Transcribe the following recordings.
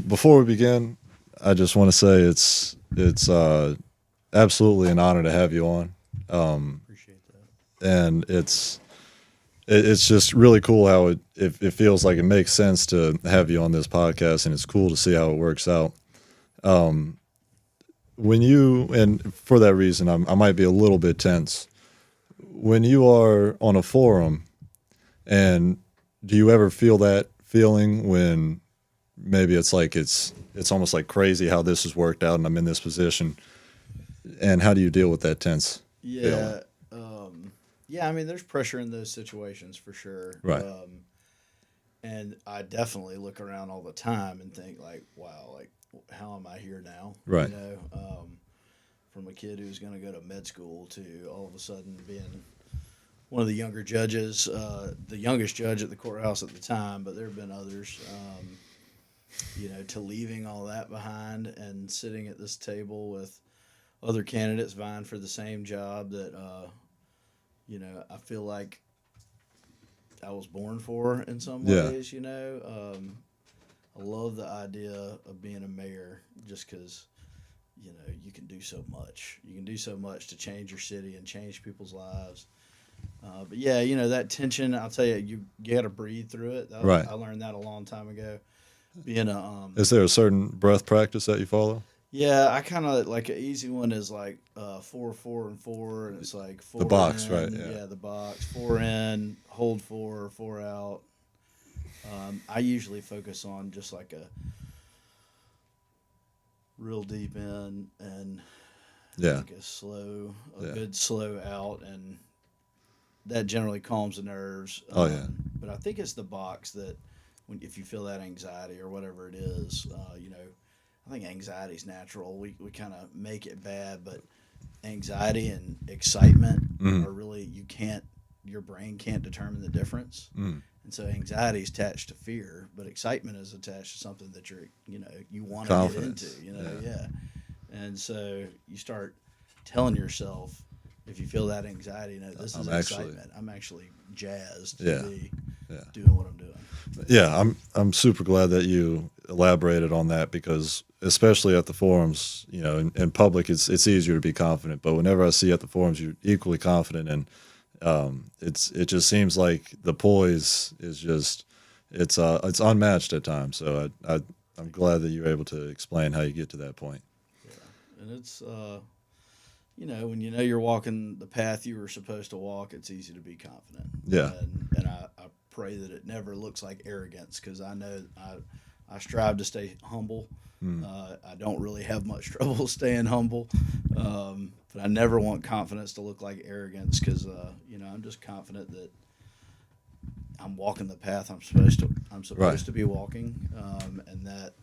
Before we begin, I just want to say it's absolutely an honor to have you on, Appreciate that. and it's just really cool how it feels like it makes sense to have you on this podcast, and it's cool to see how it works out. When you and for that reason, I might be a little bit tense when you are on a forum. And do you ever feel that feeling when maybe it's almost like crazy how this has worked out and I'm in this position? And how do you deal with that tense feeling? Yeah, yeah. I mean, there's pressure in those situations for sure. Right. And I definitely look around all the time and think like, wow, like how am I here now? Right. From a kid who's going to go to med school to all of a sudden being one of the younger judges, the youngest judge at the courthouse at the time, but there have been others. To leaving all that behind and sitting at this table with other candidates vying for the same job that I feel like I was born for in some Yeah. ways. I love the idea of being a mayor just because you can do so much. You can do so much to change your city and change people's lives. But yeah, that tension. I'll tell you, you got to breathe through it. Right. I learned that a long time ago. Being a Is there a certain breath practice that you follow? Yeah, I kind of like an easy one is like 4, 4, and 4, and it's like four The box, in, right? Yeah. yeah, the box, 4 in, hold 4, 4 out. I usually focus on just like a real deep in and Yeah. like a Yeah. good slow out, and that generally calms the nerves. Oh yeah. But I think it's the box that if you feel that anxiety or whatever it is, I think anxiety is natural. We kind of make it bad, but anxiety and excitement Mm. are really your brain can't determine the difference. Mm. And so anxiety is attached to fear, but excitement is attached to something that you want to get into, Confidence. yeah. And so you start telling yourself, if you feel that anxiety, this is excitement. I'm actually jazzed to Yeah. be Yeah. doing what I'm doing. Yeah, I'm super glad that you elaborated on that because especially at the forums, in public it's easier to be confident, but whenever I see at the forums you're equally confident, and it just seems like the poise is just it's unmatched at times. So I'm glad that you're able to explain how you get to that point. Yeah, and it's when you're walking the path you were supposed to walk, it's easy to be confident. Yeah. And I pray that it never looks like arrogance because I know I strive to stay humble. Mm. I don't really have much trouble staying humble, but I never want confidence to look like arrogance because I'm just confident that I'm walking the path I'm supposed Right. to be walking, and that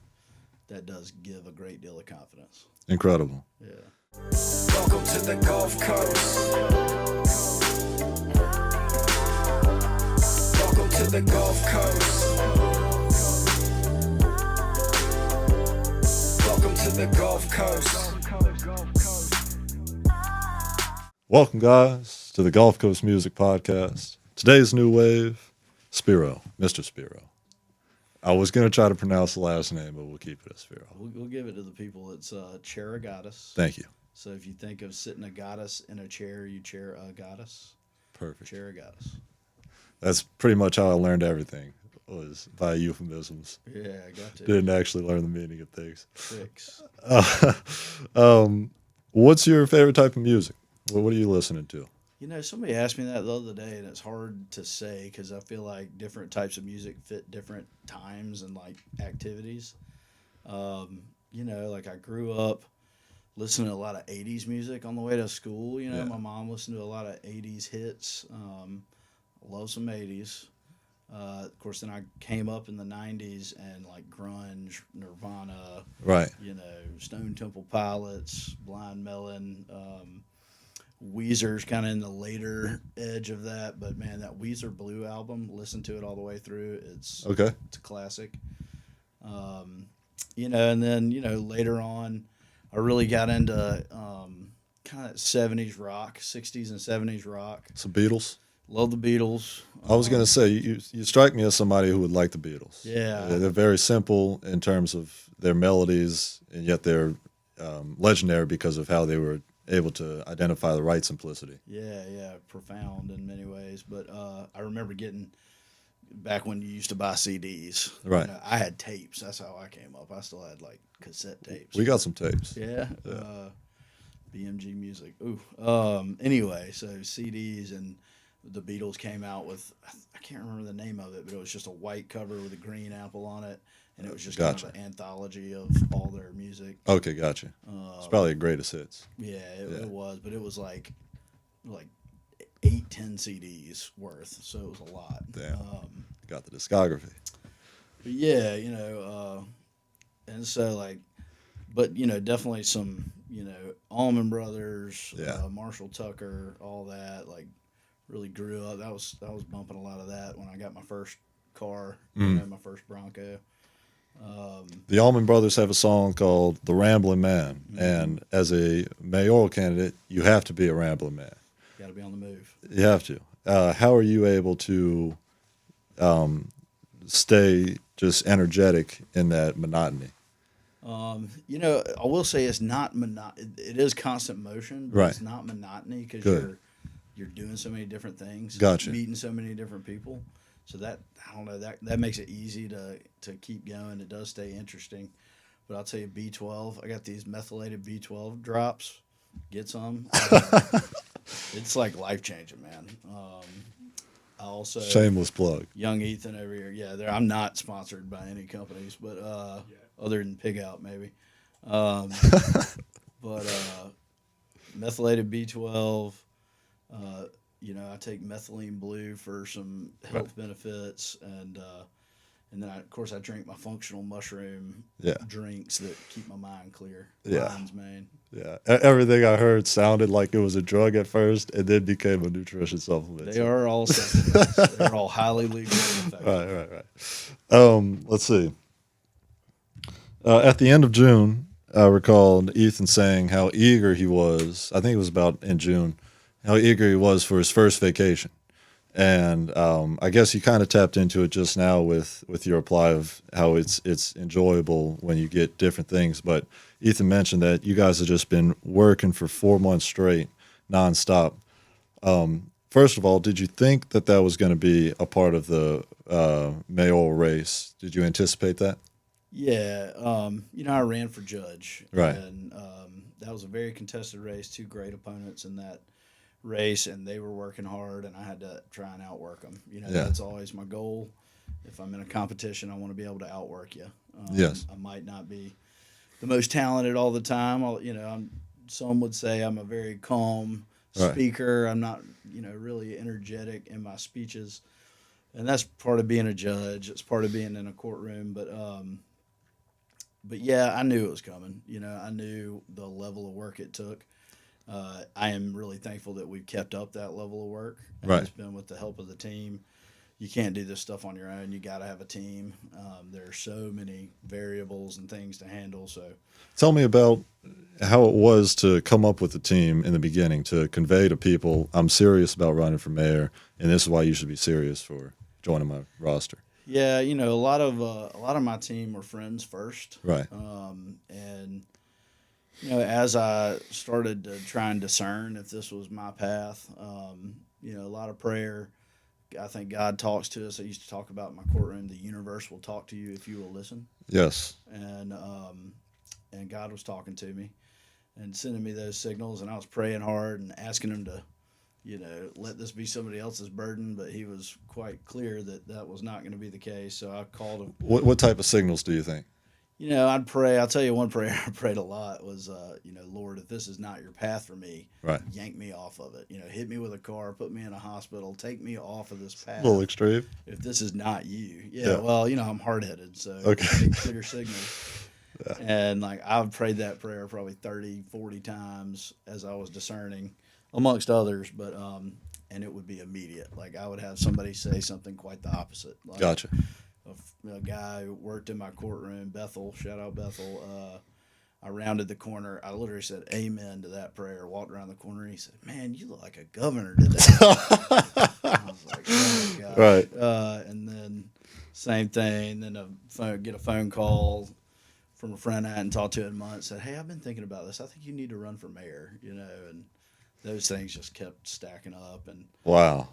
does give a great deal of confidence. Incredible. Yeah. Welcome to the Gulf Coast. Welcome to the Gulf Coast. Welcome to the Gulf Coast. Welcome, guys, to the Gulf Coast Music Podcast. Today's new wave, Spiro, Mr. Spiro. I was going to try to pronounce the last name, but we'll keep it as Spiro. We'll give it to the people. It's Cheriogotis. Thank you. So if you think of sitting a goddess in a chair, you chair a goddess. Perfect. Cheriogotis. That's pretty much how I learned everything, was by euphemisms. Yeah, I got to. Didn't actually learn the meaning of things. Tricks. What's your favorite type of music? What are you listening to? Somebody asked me that the other day, and it's hard to say because I feel like different types of music fit different times and like activities. Like I grew up listening to a lot of 80s music on the way to school. Yeah. My mom listened to a lot of 80s hits. Love some 80s. Of course, then I came up in the 90s and like grunge, Nirvana, Right. Stone Temple Pilots, Blind Melon. Weezer's kind of in the later edge of that, but man, that Weezer Blue album, listen to it all the way through. It's Okay. a classic. And then later on, I really got into kind of 70s rock, 60s and 70s rock. Some Beatles. Love the Beatles. I was going to say, you strike me as somebody who would like the Beatles. Yeah. They're very simple in terms of their melodies, and yet they're legendary because of how they were able to identify the right simplicity. Yeah, profound in many ways. But I remember getting back when you used to buy CDs. Right. I had tapes. That's how I came up. I still had like cassette tapes. We got some tapes. Yeah. BMG music. Ooh. Anyway, so CDs, and the Beatles came out with, I can't remember the name of it, but it was just a white cover with a green apple on it, and it was just kind of an anthology of all their music. Okay, gotcha. It's probably the greatest hits. Yeah, it was, but it was like 8-10 CDs worth, so it was a lot. Damn. Got the discography. But yeah, and so like, but definitely some, Allman Brothers, Marshall Tucker, all that, like, really grew up. I was bumping a lot of that when I got my first car, my first Bronco. The Allman Brothers have a song called "The Ramblin' Man," and as a mayoral candidate, you have to be a rambling man. Got to be on the move. You have to. How are you able to stay just energetic in that monotony? I will say it's not it is constant motion, but it's not monotony because you're doing so many different things. Gotcha. Meeting so many different people. So that, I don't know, that makes it easy to keep going. It does stay interesting. But I'll tell you, B12, I got these methylated B12 drops. Get some. It's like life-changing, man. I also, Shameless plug. Young Ethan over here. Yeah, I'm not sponsored by any companies, but other than Pig Out, maybe. But methylated B12. I take methylene blue for some health benefits, and then of course I drink my functional mushroom drinks that keep my mind clear. Lion's mane. Yeah, everything I heard sounded like it was a drug at first, and then became a nutrition supplement. They are all supplements. They're all highly legal and effective. Right. Let's see. At the end of June, I recalled Ethan saying how eager he was. I think it was about in June. How eager he was for his first vacation. And I guess you kind of tapped into it just now with your reply of how it's enjoyable when you get different things. But Ethan mentioned that you guys have just been working for 4 months straight, nonstop. First of all, did you think that was going to be a part of the mayoral race? Did you anticipate that? Yeah. I ran for judge. Right. And that was a very contested race, two great opponents in that race, and they were working hard, and I had to try and outwork them. That's always my goal. If I'm in a competition, I want to be able to outwork you. Yes. I might not be the most talented all the time. Some would say I'm a very calm speaker. I'm not, really energetic in my speeches, and that's part of being a judge. It's part of being in a courtroom. But yeah, I knew it was coming. I knew the level of work it took. I am really thankful that we've kept up that level of work. And it's been with the help of the team. You can't do this stuff on your own. You got to have a team. There are so many variables and things to handle. So, tell me about how it was to come up with the team in the beginning, to convey to people, I'm serious about running for mayor, and this is why you should be serious for joining my roster. Yeah, a lot of my team were friends first. Right. And as I started to try and discern if this was my path, a lot of prayer. I think God talks to us. I used to talk about in my courtroom, the universe will talk to you if you will listen. Yes. And God was talking to me and sending me those signals, and I was praying hard and asking him to, let this be somebody else's burden, but he was quite clear that was not going to be the case. So I called him. What type of signals do you think? I'd pray. I'll tell you one prayer I prayed a lot was, Lord, if this is not your path for me, yank me off of it. Hit me with a car, put me in a hospital, take me off of this path. A little extreme. If this is not you. Yeah. Well, I'm hard-headed, so I need clear signals. Yeah. And, I've prayed that prayer probably 30, 40 times as I was discerning, amongst others, but and it would be immediate. I would have somebody say something quite the opposite. Gotcha. A guy who worked in my courtroom, Bethel, shout out Bethel, I rounded the corner. I literally said amen to that prayer, walked around the corner, and he said, "Man, you look like a governor today." I was like, "Oh my gosh." Right. And then same thing. Then get a phone call from a friend I hadn't talked to in months. Said, "Hey, I've been thinking about this. I think you need to run for mayor." And those things just kept stacking up. And Wow.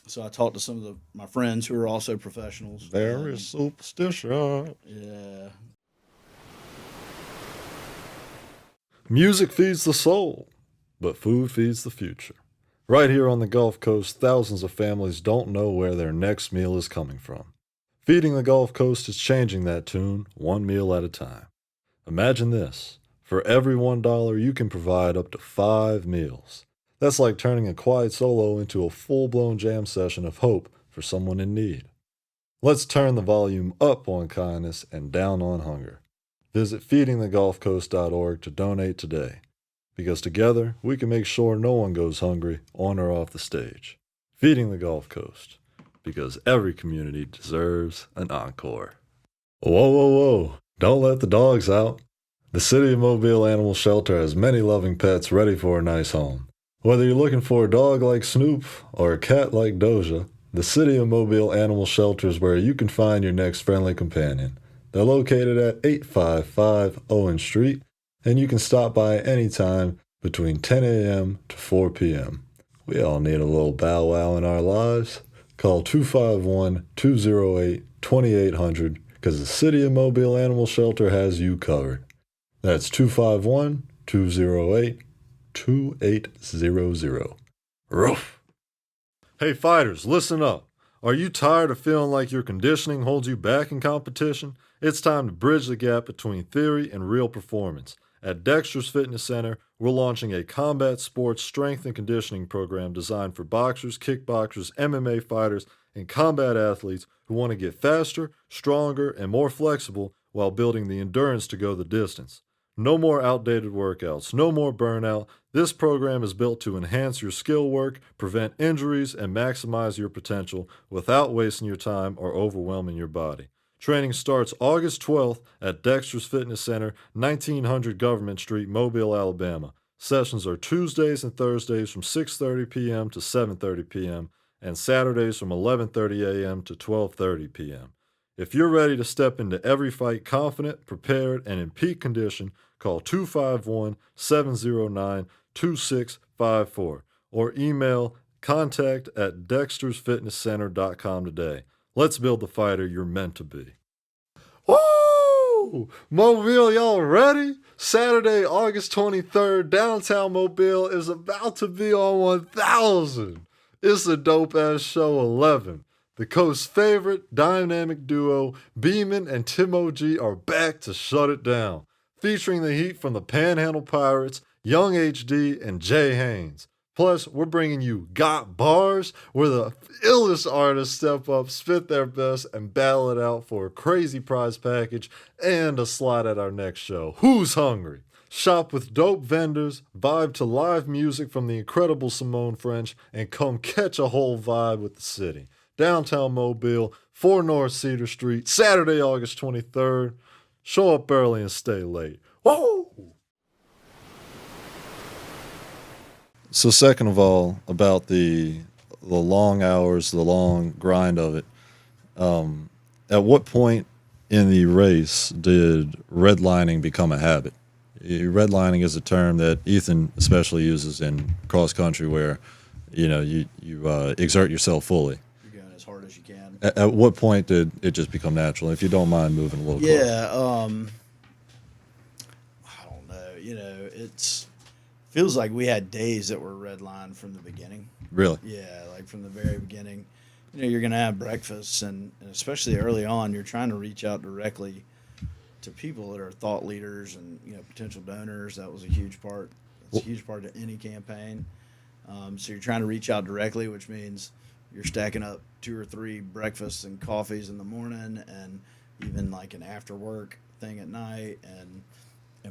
so I talked to some of my friends who are also professionals. Very superstitious. Yeah. Music feeds the soul, but food feeds the future. Right here on the Gulf Coast, thousands of families don't know where their next meal is coming from. Feeding the Gulf Coast is changing that tune one meal at a time. Imagine this. For every $1, you can provide up to 5 meals. That's like turning a quiet solo into a full-blown jam session of hope for someone in need. Let's turn the volume up on kindness and down on hunger. Visit feedingthegulfcoast.org to donate today, because together we can make sure no one goes hungry on or off the stage. Feeding the Gulf Coast, because every community deserves an encore. Whoa, whoa, whoa, don't let the dogs out. The City of Mobile Animal Shelter has many loving pets ready for a nice home. Whether you're looking for a dog like Snoop or a cat like Doja, the City of Mobile Animal Shelter is where you can find your next friendly companion. They're located at 855 Owen Street, and you can stop by anytime between 10 a.m. to 4 p.m. We all need a little bow wow in our lives. Call 251-208-2800 because the City of Mobile Animal Shelter has you covered. That's 251-208-2800. Roof. Hey fighters, listen up. Are you tired of feeling like your conditioning holds you back in competition? It's time to bridge the gap between theory and real performance. At Dexter's Fitness Center, we're launching a combat sports strength and conditioning program designed for boxers, kickboxers, MMA fighters, and combat athletes who want to get faster, stronger, and more flexible while building the endurance to go the distance. No more outdated workouts, no more burnout. This program is built to enhance your skill work, prevent injuries, and maximize your potential without wasting your time or overwhelming your body. Training starts August 12th at Dexter's Fitness Center, 1900 Government Street, Mobile, Alabama. Sessions are Tuesdays and Thursdays from 6:30 p.m. to 7:30 p.m. and Saturdays from 11:30 a.m. to 12:30 p.m. If you're ready to step into every fight confident, prepared, and in peak condition, call 251-709-2654 or email contact@dextersfitnesscenter.com today. Let's build the fighter you're meant to be. Woo! Mobile, y'all ready? Saturday, August 23rd, downtown Mobile is about to be on 1000. It's a dope-ass show 11. The coast's favorite dynamic duo, Beeman and Timo G, are back to shut it down, featuring the heat from the Panhandle Pirates, Young HD, and Jay Haynes. Plus, we're bringing you Got Bars, where the illest artists step up, spit their best, and battle it out for a crazy prize package and a slot at our next show. Who's hungry? Shop with dope vendors, vibe to live music from the incredible Simone French, and come catch a whole vibe with the city. Downtown Mobile, 4 North Cedar Street, Saturday, August 23rd. Show up early and stay late. Woo! So second of all, about the long hours, the long grind of it, at what point in the race did redlining become a habit? Redlining is a term that Ethan especially uses in cross country where, you exert yourself fully. You're going as hard as you can. At what point did it just become natural? If you don't mind moving a little closer. Yeah, I don't know. It's feels like we had days that were redlined from the beginning. Really? Yeah, like from the very beginning. You're going to have breakfast, and especially early on, you're trying to reach out directly to people that are thought leaders and potential donors. That was a huge part. That's a huge part of any campaign. So you're trying to reach out directly, which means you're stacking up 2 or 3 breakfasts and coffees in the morning, and even like an after work thing at night, and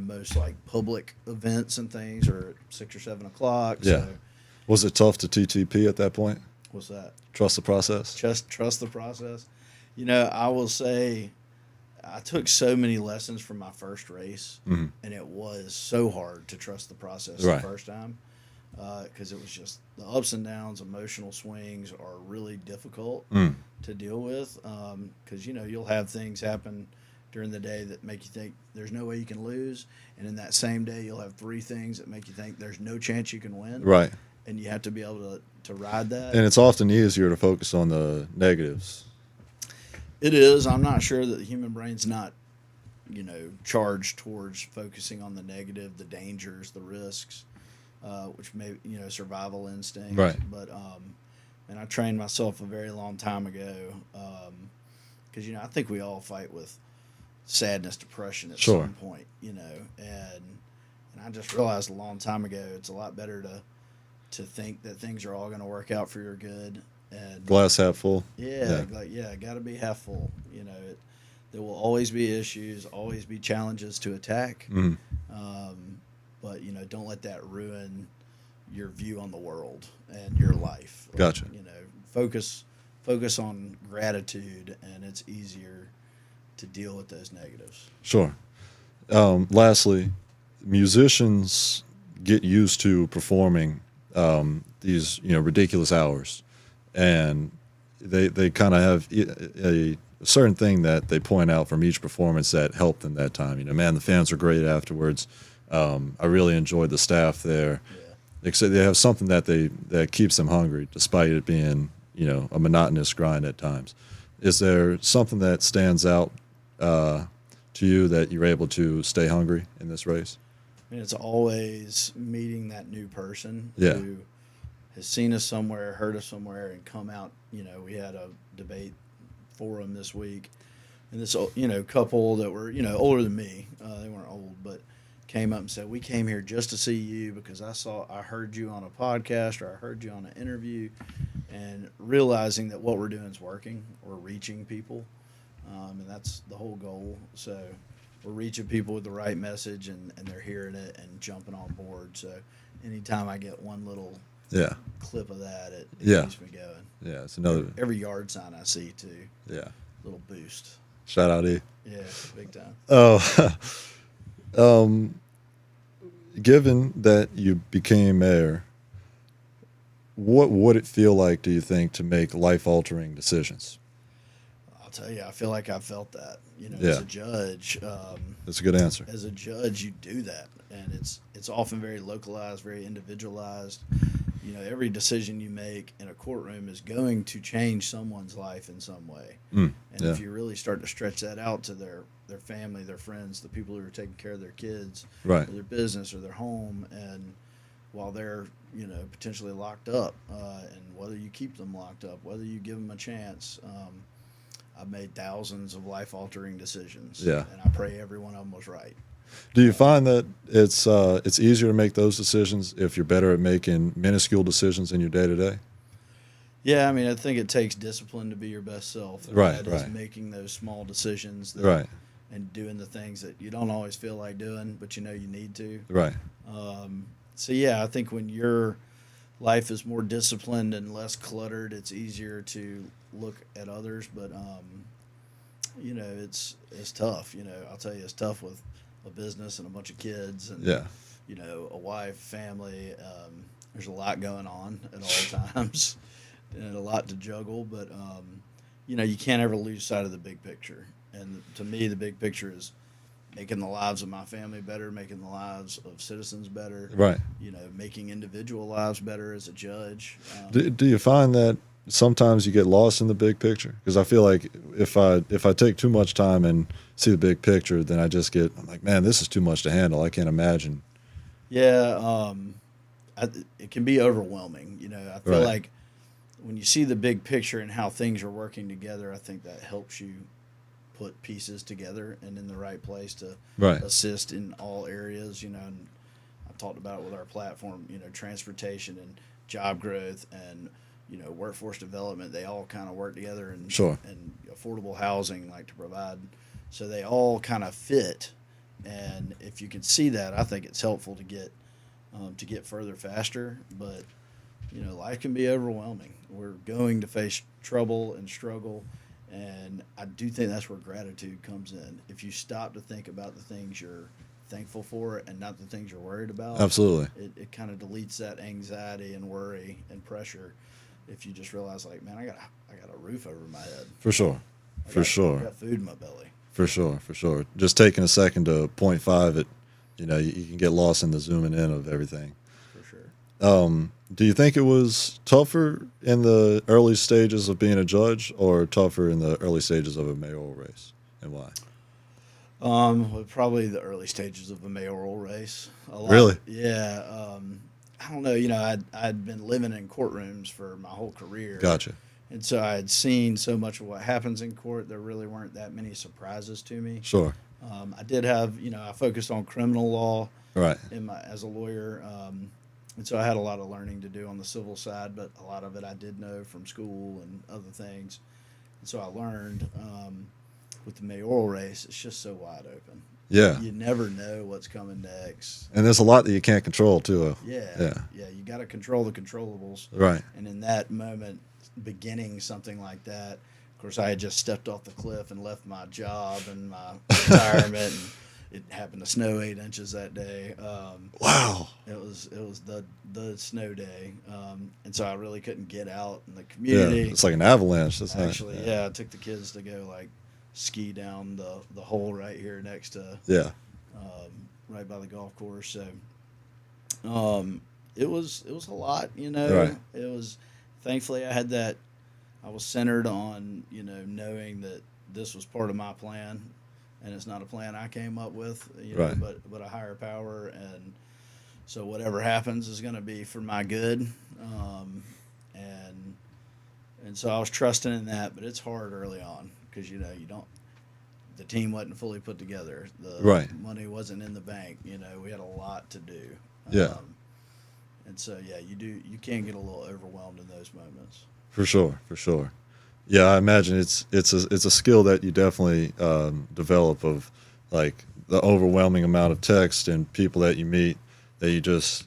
most like public events and things are at 6 or 7 o'clock. Yeah. So, Was it tough to TTP at that point? what's that? Trust the process? Just trust the process. I will say, I took so many lessons from my first race, Mhm. and it was so hard to trust the process Right. the first time because it was just the ups and downs, emotional swings are really difficult Mm. to deal with because you'll have things happen during the day that make you think there's no way you can lose, and in that same day you'll have three things that make you think there's no chance you can win, Right. and you have to be able to ride that. And it's often easier to focus on the negatives. It is. I'm not sure that the human brain's not charged towards focusing on the negative, the dangers, the risks, which may survival instinct. Right. But and I trained myself a very long time ago because I think we all fight with sadness, depression at Sure. some point. And I just realized a long time ago it's a lot better to think that things are all going to work out for your good. And Glass half full. yeah, got to be half full. There will always be issues, always be challenges to attack. Mhm. But don't let that ruin your view on the world and your life. Gotcha. Focus on gratitude, and it's easier to deal with those negatives. Sure. Lastly, musicians get used to performing these ridiculous hours, and they kind of have a certain thing that they point out from each performance that helped them that time. Man, the fans are great afterwards. I really enjoyed the staff there. Yeah. Except they have something that keeps them hungry, despite it being a monotonous grind at times. Is there something that stands out to you that you're able to stay hungry in this race? I mean, it's always meeting that new person Yeah. who has seen us somewhere, heard us somewhere, and come out. We had a debate forum this week, and this couple that were older than me, they weren't old, but came up and said, "We came here just to see you because I heard you on a podcast or I heard you on an interview," and realizing that what we're doing is working, we're reaching people, and that's the whole goal. So we're reaching people with the right message, and they're hearing it and jumping on board. So anytime I get one little Yeah. clip of that, it Yeah. keeps me going. Yeah. It's another. Every yard sign I see too, Yeah. little boost. Shout out E. Yeah, big time. Oh, given that you became mayor, what would it feel like, do you think, to make life-altering decisions? I'll tell you, I feel like I felt that. As Yeah. a judge, That's a good answer. you do that, and it's often very localized, very individualized. Every decision you make in a courtroom is going to change someone's life in some way. Mm, And yeah. if you really start to stretch that out to their family, their friends, the people who are taking care of their kids, Right. or their business or their home, and while they're potentially locked up, and whether you keep them locked up, whether you give them a chance, I've made thousands of life altering decisions. Yeah. And I pray every one of them was right. Do you find that it's easier to make those decisions if you're better at making minuscule decisions in your day-to-day? Yeah, I mean, I think it takes discipline to be your best self. And Right, that is right. making those small decisions Right. and doing the things that you don't always feel like doing, but you need to. Right. So, yeah, I think when your life is more disciplined and less cluttered, it's easier to look at others. But, it's tough. I'll tell you, it's tough with a business and a bunch of kids and, Yeah. a wife, family. There's a lot going on at all times and a lot to juggle. But, you can't ever lose sight of the big picture. And to me, the big picture is making the lives of my family better, making the lives of citizens better, Right. making individual lives better as a judge. Do you find that sometimes you get lost in the big picture? Because I feel like if I take too much time and see the big picture, then I'm like, man, this is too much to handle. I can't imagine. Yeah, it can be overwhelming. I feel Right. like when you see the big picture and how things are working together, I think that helps you put pieces together and in the right place to Right. assist in all areas. And I talked about it with our platform. Transportation and job growth and workforce development. They all kind of work together, and Sure. and affordable housing, like to provide. So they all kind of fit. And if you can see that, I think it's helpful to get further faster. But life can be overwhelming. We're going to face trouble and struggle, And I do think that's where gratitude comes in. If you stop to think about the things you're thankful for and not the things you're worried about, Absolutely. it kind of deletes that anxiety and worry and pressure. If you just realize, like, man, I got a roof over my head. For sure. I Sure. got food in my belly. For sure. Just taking a second to point five it, you can get lost in the zooming in of everything. For sure. Do you think it was tougher in the early stages of being a judge or tougher in the early stages of a mayoral race, and why? Well, probably the early stages of a mayoral race. A lot, Really? Yeah. I don't know. I'd been living in courtrooms for my whole career. Gotcha. And so I had seen so much of what happens in court. There really weren't that many surprises to me. Sure. I did have, I focused on criminal law Right. as a lawyer. And so I had a lot of learning to do on the civil side, but a lot of it I did know from school and other things. And so I learned with the mayoral race, it's just so wide open. Yeah. You never know what's coming next. And there's a lot that you can't control too. Yeah. You got to control the controllables. Right. And in that moment, beginning something like that, of course, I had just stepped off the cliff and left my job and my retirement. And it happened to snow 8 inches that day. Wow. It was the snow day, and so I really couldn't get out in the community. Yeah. It's like an avalanche. That's Actually, not, I took the kids to go like ski down the hole right here next to Yeah. right by the golf course. So it was a lot, Right. It was, thankfully I had that. I was centered on knowing that this was part of my plan, and it's not a plan I came up with, Right. but a higher power, and so whatever happens is going to be for my good, and so I was trusting in that. But it's hard early on because you don't. The team wasn't fully put together. The Right. money wasn't in the bank. We had a lot to do. Yeah. And so you can get a little overwhelmed in those moments. For sure. Yeah, I imagine it's a skill that you definitely develop, of like the overwhelming amount of text and people that you meet, that you're just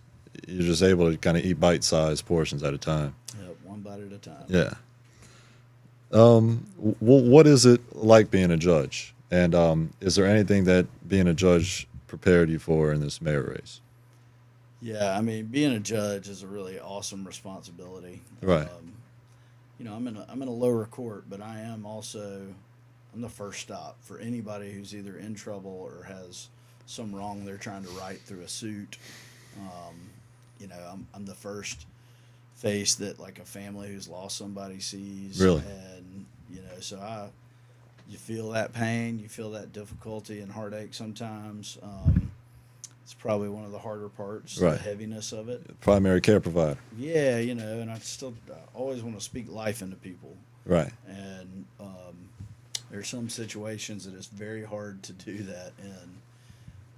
able to kind of eat bite-sized portions at a time. Yep, one bite at a time. Yeah. What is it like being a judge? And is there anything that being a judge prepared you for in this mayor race? Yeah, I mean, being a judge is a really awesome responsibility. Right. I'm in a lower court, but I'm the first stop for anybody who's either in trouble or has some wrong they're trying to right through a suit. I'm the first face that like a family who's lost somebody sees. Really? And so you feel that pain, you feel that difficulty and heartache sometimes. It's probably one of the harder parts, Right. the heaviness of it. Primary care provider. Yeah, and I always want to speak life into people. Right. And there's some situations that it's very hard to do that in.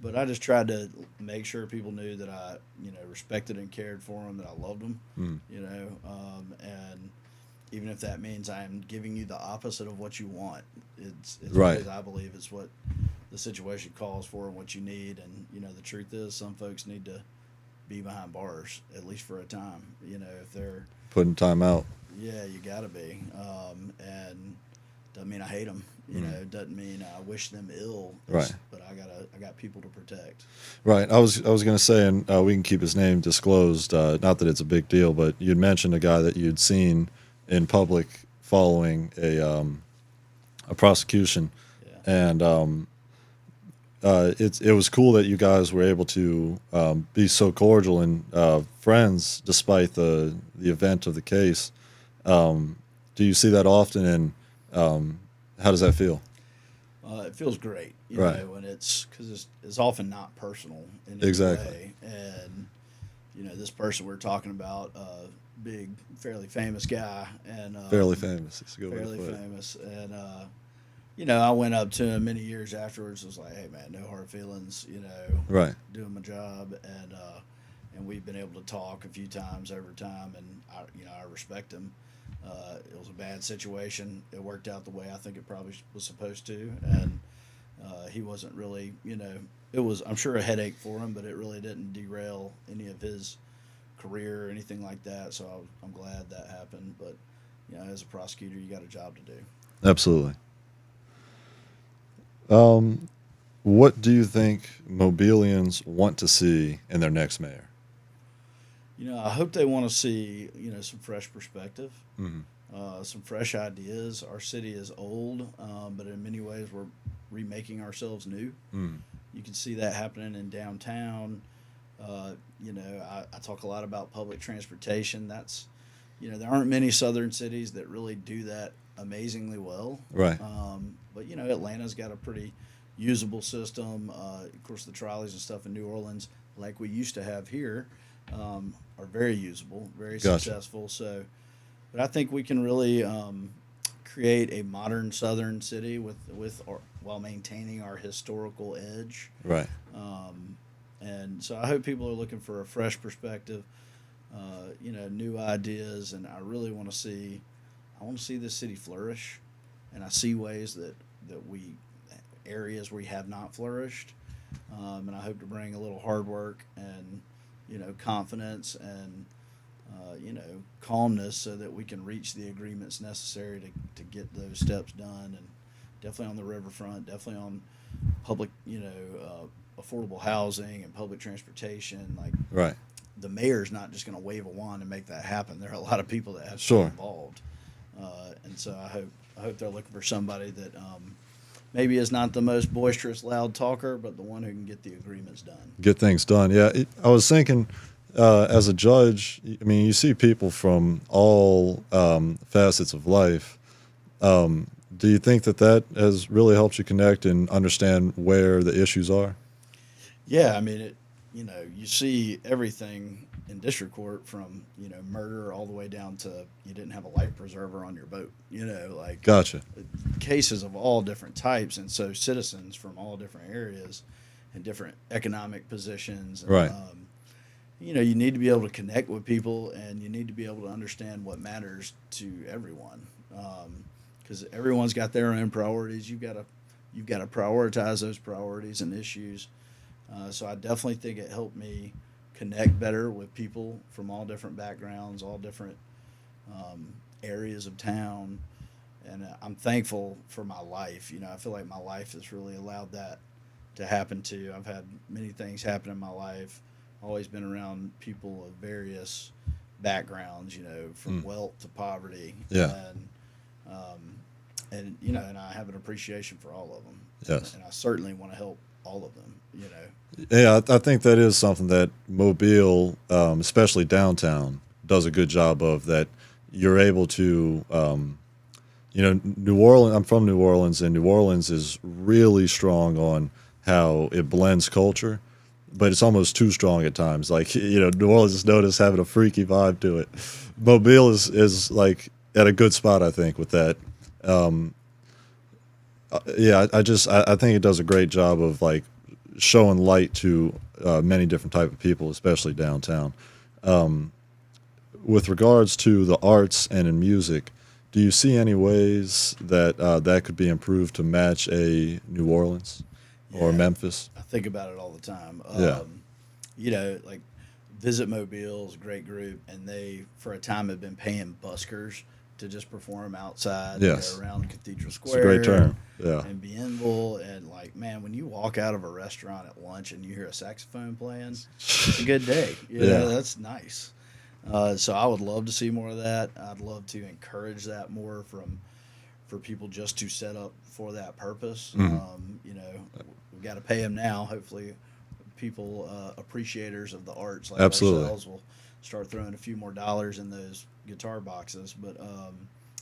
But I just tried to make sure people knew that I, respected and cared for them, that I loved them, Mm. and even if that means I'm giving you the opposite of what you want, it's Right. because I believe it's what the situation calls for and what you need. And, the truth is some folks need to be behind bars, at least for a time, if they're, Putting time out. yeah, you gotta be. And doesn't mean I hate them, doesn't mean I wish them ill. Right. But I got people to protect. Right. I was going to say, and we can keep his name disclosed. Not that it's a big deal, but you'd mentioned a guy that you'd seen in public following a prosecution, Yeah. and it was cool that you guys were able to be so cordial and friends despite the event of the case. Do you see that often, and how does that feel? It feels great, Right. when because it's often not personal in any Exactly. way. And, this person we're talking about, big, fairly famous guy. And Fairly famous. It's a good way to fairly put it. famous. And, I went up to him many years afterwards. Was like, hey, man, no hard feelings, Right. doing my job. And we've been able to talk a few times over time. And, I respect him. It was a bad situation. It worked out the way I think it probably was supposed to. And he wasn't really, it was, I'm sure, a headache for him, but it really didn't derail any of his career or anything like that. So I'm glad that happened. But, as a prosecutor, you got a job to do. Absolutely. What do you think Mobilians want to see in their next mayor? I hope they want to see, some fresh perspective, Hmm. some fresh ideas. Our city is old, but in many ways we're remaking ourselves new. Mm. You can see that happening in downtown. I talk a lot about public transportation. There aren't many southern cities that really do that amazingly well. Right. But Atlanta's got a pretty usable system. Of course, the trolleys and stuff in New Orleans, like we used to have here, are very usable, very Gotcha. successful. But I think we can really create a modern southern city while maintaining our historical edge. Right. And so I hope people are looking for a fresh perspective, new ideas, and I really want to see. I want to see this city flourish, and I see ways that areas where we have not flourished, and I hope to bring a little hard work and confidence and calmness so that we can reach the agreements necessary to get those steps done, and definitely on the riverfront, definitely on public affordable housing and public transportation. Like, Right. the mayor's not just going to wave a wand and make that happen. There are a lot of people that have to Sure. be involved, and so I hope they're looking for somebody that maybe is not the most boisterous, loud talker, but the one who can get the agreements done. Get things done. Yeah. I was thinking, as a judge, I mean, you see people from all facets of life. Do you think that has really helped you connect and understand where the issues are? Yeah, I mean, you see everything in district court from, murder all the way down to you didn't have a life preserver on your boat, like Gotcha. cases of all different types. And so citizens from all different areas and different economic positions. And, Right. You need to be able to connect with people, and you need to be able to understand what matters to everyone. Because everyone's got their own priorities. You've got to prioritize those priorities and issues. So I definitely think it helped me connect better with people from all different backgrounds, all different areas of town. And I'm thankful for my life. I feel like my life has really allowed that to happen too. I've had many things happen in my life. Always been around people of various backgrounds, from wealth to poverty. Yeah. And I have an appreciation for all of them. Yes. And I certainly want to help all of them. Yeah, I think that is something that Mobile, especially downtown, does a good job of. That you're able to, New Orleans. I'm from New Orleans, and New Orleans is really strong on how it blends culture, but it's almost too strong at times. Like, New Orleans is known as having a freaky vibe to it. Mobile is like at a good spot, I think, with that. I think it does a great job of like showing light to many different type of people, especially downtown. With regards to the arts and in music, do you see any ways that that could be improved to match a New Orleans or Yeah. Memphis? I think about it all the time. Yeah. Like Visit Mobile is a great group, and they, for a time, have been paying buskers to just perform outside, Yes. around Cathedral It's Square. a great term. Yeah. And Bienville, and like, man, when you walk out of a restaurant at lunch and you hear a saxophone playing, it's a good day. Yeah. That's nice. So I would love to see more of that. I'd love to encourage that more for people just to set up for that purpose. We've got to pay them now. Hopefully, people appreciators of the arts like Absolutely. ourselves will start throwing a few more dollars in those guitar boxes, but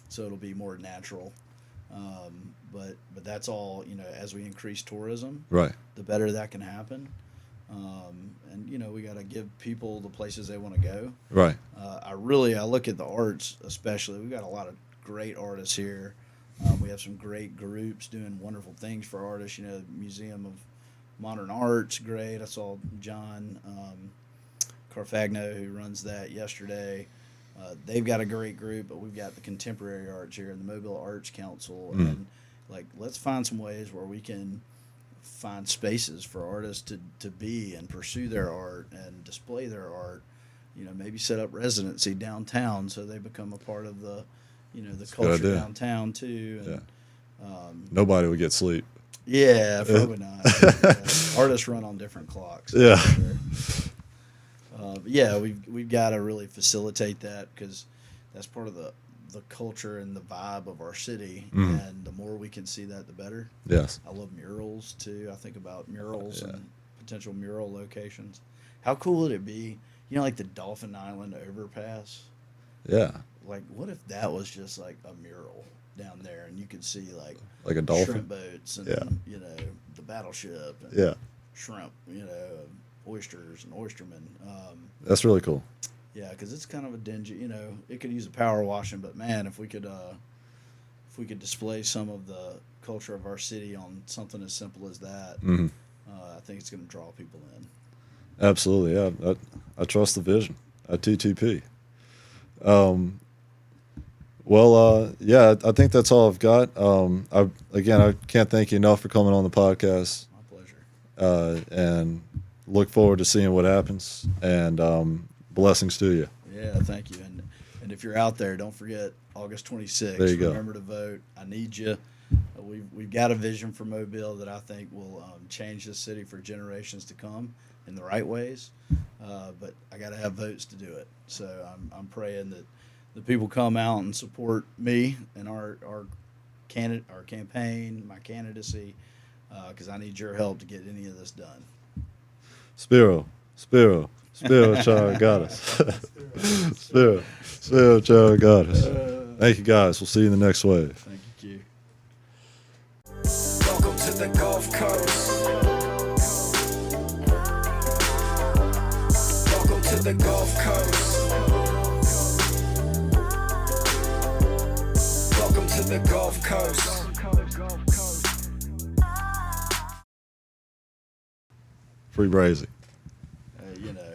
so it'll be more natural. But that's all, as we increase tourism, Right. the better that can happen. And we got to give people the places they want to go. Right. I look at the arts, especially. We've got a lot of great artists here. We have some great groups doing wonderful things for artists. The Museum of Modern Art's great. I saw John Carfagno, who runs that, yesterday. They've got a great group, but we've got the Contemporary Arts here and the Mobile Arts Council. And let's find some ways where we can find spaces for artists to be and pursue their art and display their art. Maybe set up residency downtown so they become a part of the you know, the a good culture idea. downtown too. And, Nobody would get sleep. yeah, probably not. Artists run on different clocks. Yeah. For sure. But yeah, we've got to really facilitate that because that's part of the culture and the vibe of our city. And the more we can see that, the better. Yes. I love murals too. I think about murals Yeah. and potential mural locations. How cool would it be? You know, like the Dolphin Island overpass. Yeah. Like, what if that was just like a mural down there, and you could see Like a dolphin. shrimp boats and Yeah. you know, the battleship and Yeah. shrimp, you know, oysters and oystermen. That's really cool. Yeah, because it's kind of a dingy. You know, it could use a power washing, but man, if we could display some of the culture of our city on something as simple as that, I think it's going to draw people in. Absolutely. Yeah. I trust the vision at TTP. Yeah, I think that's all I've got. I can't thank you enough for coming on the podcast, My pleasure. and look forward to seeing what happens. And blessings to you. Yeah, thank you. And if you're out there, don't forget August 26th. There you go. Remember to vote. I need you. We've got a vision for Mobile that I think will change this city for generations to come in the right ways. But I got to have votes to do it. So I'm praying that the people come out and support me and our campaign, my candidacy, because I need your help to get any of this done. Spiro Cheriogotis. Spiro Cheriogotis. Thank you, guys. We'll see you in the next wave. Thank you, Q. Welcome to the Gulf Coast. Welcome to the Gulf Coast. Welcome to the Gulf Coast. Free Brazy. You know,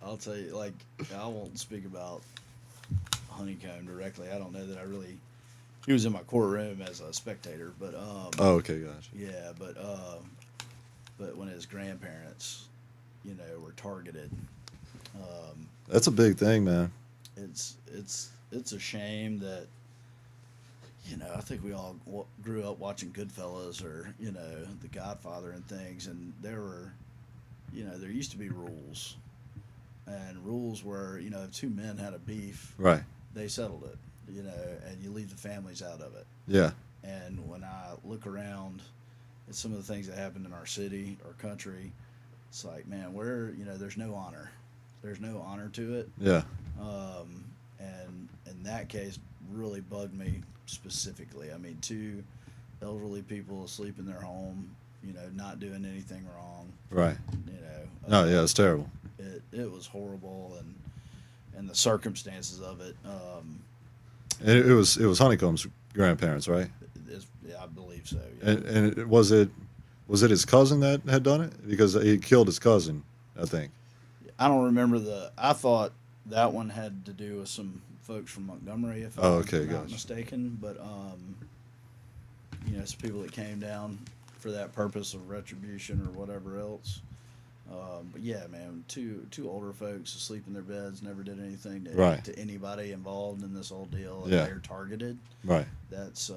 I'll tell you, like, I won't speak about Honeycomb directly. I don't know that I really. He was in my courtroom as a spectator, but Oh, okay, gotcha. yeah, but when his grandparents, you know, were targeted, That's a big thing, man. it's a shame that. You know, I think we all grew up watching Goodfellas or, you know, The Godfather and things, and there used to be rules. And rules were, you know, if two men had a beef, Right. they settled it, you know, and you leave the families out of it. Yeah. And when I look around at some of the things that happened in our city or country, it's like, man, there's no honor. There's no honor to it. Yeah. And in that case, really bugged me specifically. I mean, two elderly people asleep in their home, you know, not doing anything wrong. Right. You know. No, yeah, it's terrible. It was horrible, and the circumstances of it. And it was Honeycomb's grandparents, right? Yeah, I believe so. Yeah. And was it his cousin that had done it? Because he killed his cousin, I think. I don't remember I thought that one had to do with some folks from Montgomery, if I'm not gotcha. mistaken. But you know, some people that came down for that purpose of retribution or whatever else. But yeah, man, two older folks asleep in their beds, never did anything to anybody involved in this whole deal, and Yeah. they're targeted. Right. That's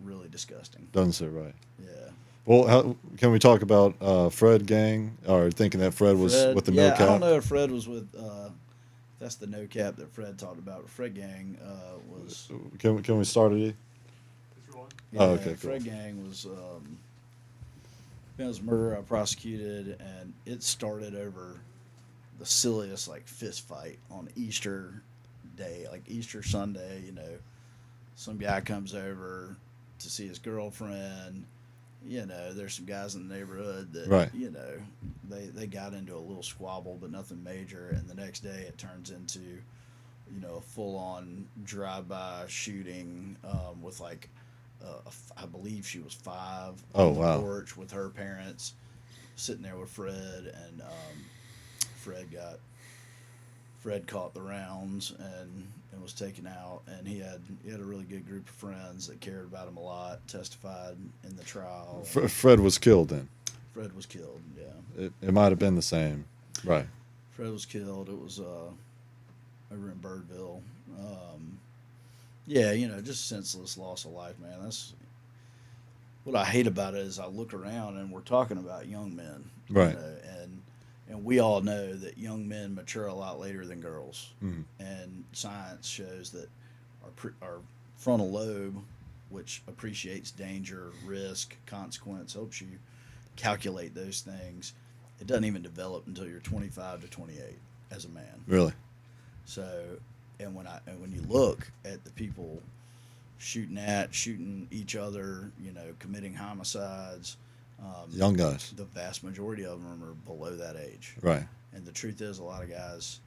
really disgusting. Doesn't sit right. Yeah. Well, can we talk about Fred gang, or thinking that Fred was with the no cap? I don't know if Fred was with. That's the no cap that Fred talked about. Fred gang was. Can we start it? Yeah, Oh, okay, cool. Fred gang was. It was murder. I prosecuted, and it started over the silliest like fist fight on Easter Day, like Easter Sunday. You know, some guy comes over to see his girlfriend. You know, there's some guys in the neighborhood that, Right. you know, they got into a little squabble, but nothing major. And the next day it turns into, you know, a full-on drive-by shooting with like, I believe she was 5 Oh, on the wow. porch with her parents sitting there with Fred. And Fred caught the rounds and was taken out, and he had a really good group of friends that cared about him a lot, testified in the trial. Fred was killed then. Fred was killed, yeah. It might have been the same. Right. Fred was killed. It was over in Birdville. Yeah, you know, just senseless loss of life, man. That's what I hate about it is I look around and we're talking about young men, you Right. know, and we all know that young men mature a lot later than girls, Mhm. and science shows that our frontal lobe, which appreciates danger, risk, consequence, helps you calculate those things. It doesn't even develop until you're 25 to 28 as a man. Really. So, and when you look at the people shooting each other, you know, committing homicides, Young guys. the vast majority of them are below that age. Right. And the truth is, a lot of guys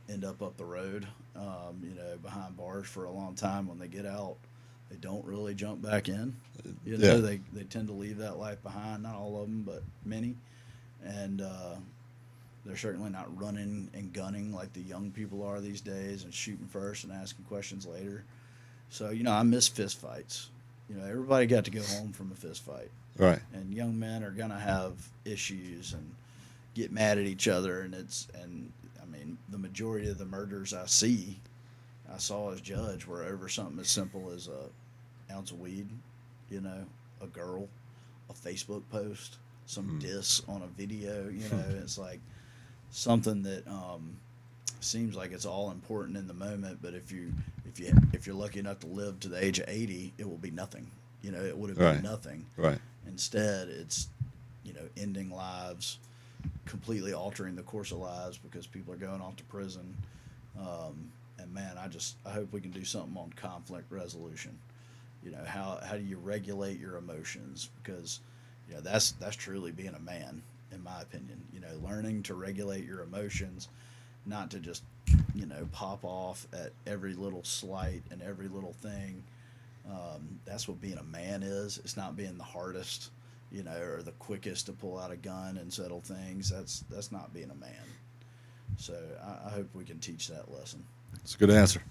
end up the road, you know, behind bars for a long time. When they get out, they don't really jump back in. You know, Yeah. they tend to leave that life behind. Not all of them, but many. And they're certainly not running and gunning like the young people are these days and shooting first and asking questions later. So, you know, I miss fist fights. You know, everybody got to go home from a fist fight. Right. And young men are going to have issues and get mad at each other. And I mean, the majority of the murders I saw as judge were over something as simple as a ounce of weed, you know, a girl, a Facebook post, some diss on a video, you know. It's like something that seems like it's all important in the moment, but if you're lucky enough to live to the age of 80, it will be nothing. You know, it would have Right. been nothing. Right. Instead, it's, you know, ending lives, completely altering the course of lives because people are going off to prison. And man, I hope we can do something on conflict resolution. You know, how do you regulate your emotions? Because, you know, that's truly being a man, in my opinion. You know, learning to regulate your emotions, not to just, you know, pop off at every little slight and every little thing. That's what being a man is. It's not being the hardest, you know, or the quickest to pull out a gun and settle things. That's not being a man. So I hope we can teach that lesson. It's a good answer.